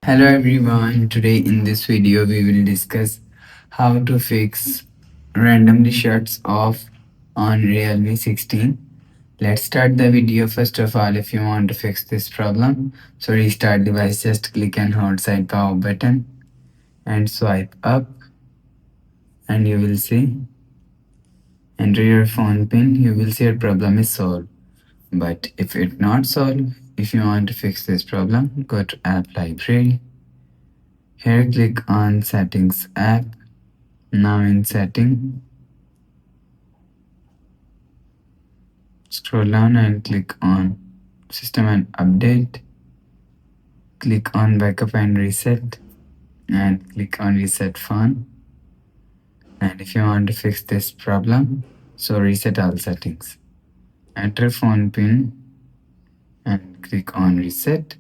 Hello everyone, today in this video we will discuss how to fix randomly shuts off on Realme 16. Let's start the video. First of all, if you want to fix this problem, so restart device, just click and hold side power button and swipe up and you will see, enter your phone pin, you will see your problem is solved. But if it not solved, if you want to fix this problem, go to app library. Here click on settings app. Now in setting, scroll down and click on system and update. Click on backup and reset and click on reset phone. And if you want to fix this problem, so reset all settings. Enter phone pin and click on reset.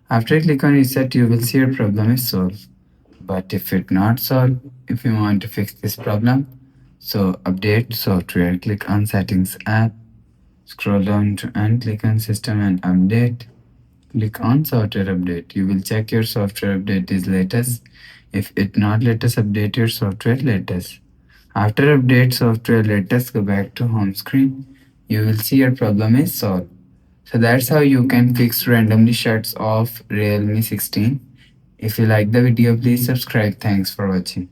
After you click on reset, you will see your problem is solved. But if it not solved, if you want to fix this problem, so update software, click on settings app. Scroll down to and click on system and update. Click on software update. You will check your software update is latest. If it not latest, update your software latest. After update software latest, go back to home screen. You will see your problem is solved. So that's how you can fix randomly shuts off Realme 16. If you like the video, please subscribe. Thanks for watching.